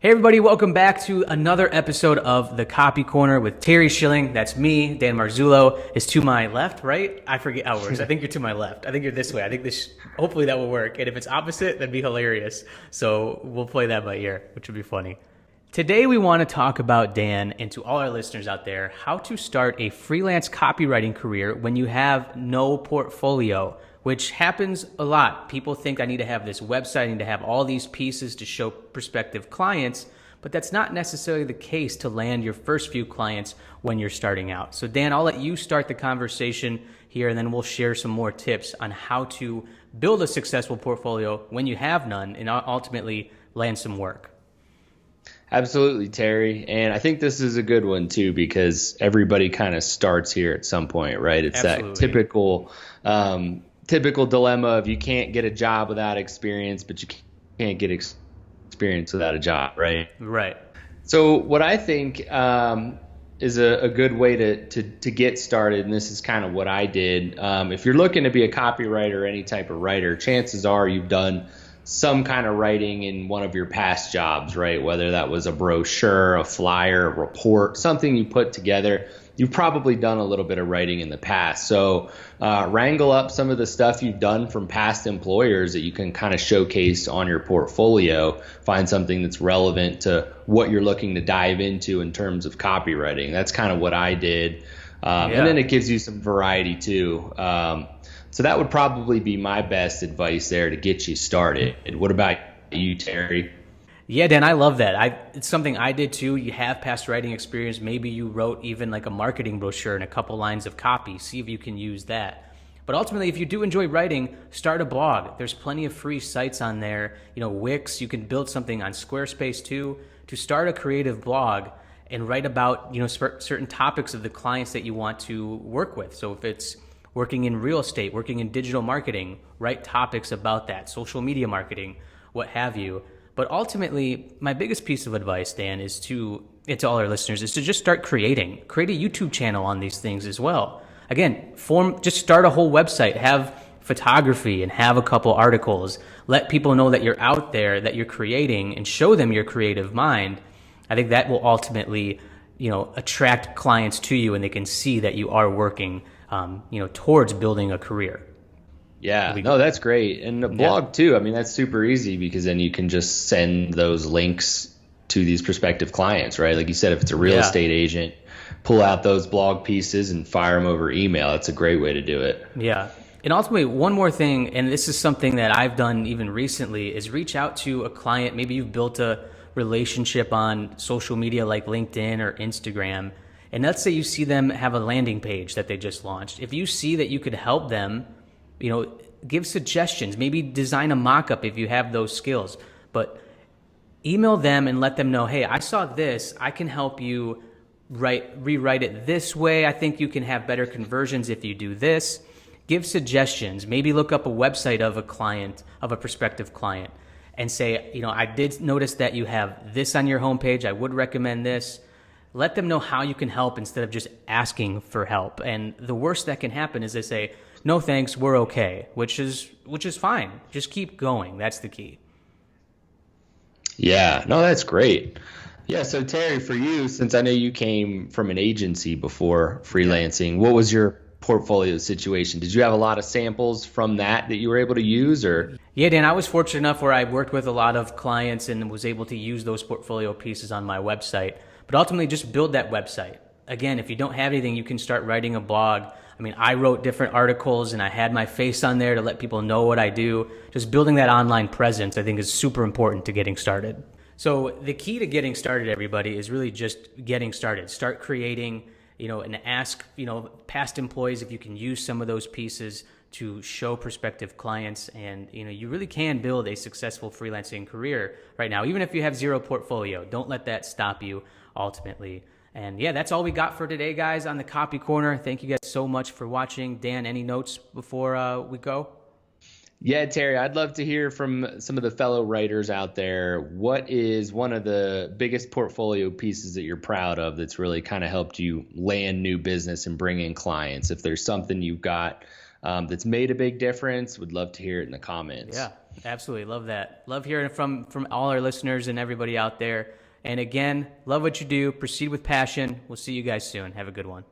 Hey everybody, welcome back to another episode of The Copy Corner with Terry Schilling. That's me. Dan Marzullo is to my left, right? I forget how it works. I think you're to my left. I think you're this way. I think hopefully that will work. And if it's opposite, that'd be hilarious. So we'll play that by ear, which would be funny. Today we want to talk about, Dan, and to all our listeners out there, how to start a freelance copywriting career when you have no portfolio, which happens a lot. People think I need to have this website, I need to have all these pieces to show prospective clients, but that's not necessarily the case to land your first few clients when you're starting out. So Dan, I'll let you start the conversation here, and then we'll share some more tips on how to build a successful portfolio when you have none and ultimately land some work. Absolutely, Terry. And I think this is a good one too, because everybody kind of starts here at some point, right? It's Absolutely. That typical dilemma of you can't get a job without experience, but you can't get experience without a job, right? Right. So what I think is a good way to get started, and this is kind of what I did. If you're looking to be a copywriter or any type of writer, chances are you've done some kind of writing in one of your past jobs, right? Whether that was a brochure, a flyer, a report, something you put together. You've probably done a little bit of writing in the past. So wrangle up some of the stuff you've done from past employers that you can kind of showcase on your portfolio. Find something that's relevant to what you're looking to dive into in terms of copywriting. That's kind of what I did. And then it gives you some variety too. So that would probably be my best advice there to get you started. And what about you, Terry? Yeah, Dan, I love that. It's something I did too. You have past writing experience. Maybe you wrote even like a marketing brochure and a couple lines of copy. See if you can use that. But ultimately, if you do enjoy writing, start a blog. There's plenty of free sites on there. Wix, you can build something on Squarespace too to start a creative blog and write about, certain topics of the clients that you want to work with. So if it's working in real estate, working in digital marketing, write topics about that, social media marketing, what have you. But ultimately, my biggest piece of advice, Dan, is to all our listeners, is to just start creating. Create a YouTube channel on these things as well. Again, just start a whole website, have photography and have a couple articles. Let people know that you're out there, that you're creating, and show them your creative mind. I think that will ultimately, attract clients to you, and they can see that you are working, towards building a career. Yeah, no, that's great. And the blog too. I mean, that's super easy because then you can just send those links to these prospective clients, right? Like you said, if it's a real estate agent, pull out those blog pieces and fire them over email. That's a great way to do it. Yeah. And ultimately, one more thing, and this is something that I've done even recently, is reach out to a client. Maybe you've built a relationship on social media like LinkedIn or Instagram. And let's say you see them have a landing page that they just launched. If you see that you could help them, give suggestions, maybe design a mock-up if you have those skills, but email them and let them know, hey, I saw this, I can help you rewrite it this way. I think you can have better conversions if you do this. Give suggestions, maybe look up a website of a prospective client and say, I did notice that you have this on your homepage. I would recommend this. Let them know how you can help instead of just asking for help. And the worst that can happen is they say, no thanks, we're okay, which is fine. Just keep going. That's the key. Yeah, no, that's great. Yeah, so Terry, for you, since I know you came from an agency before freelancing, what was your portfolio situation? Did you have a lot of samples from that you were able to use, or? Yeah, Dan, I was fortunate enough where I worked with a lot of clients and was able to use those portfolio pieces on my website. But ultimately, just build that website. Again, if you don't have anything, you can start writing a blog. I mean, I wrote different articles and I had my face on there to let people know what I do. Just building that online presence, I think, is super important to getting started. So the key to getting started, everybody, is really just getting started. Start creating, and ask, past employees if you can use some of those pieces to show prospective clients. And, you really can build a successful freelancing career right now, even if you have zero portfolio. Don't let that stop you ultimately. And yeah, that's all we got for today, guys, on the Copy Corner. Thank you guys so much for watching. Dan, any notes before we go? Yeah, Terry, I'd love to hear from some of the fellow writers out there. What is one of the biggest portfolio pieces that you're proud of that's really kind of helped you land new business and bring in clients? If there's something you've got that's made a big difference, would love to hear it in the comments. Yeah. Absolutely. Love that. Love hearing from all our listeners and everybody out there. And again, love what you do. Proceed with passion. We'll see you guys soon. Have a good one.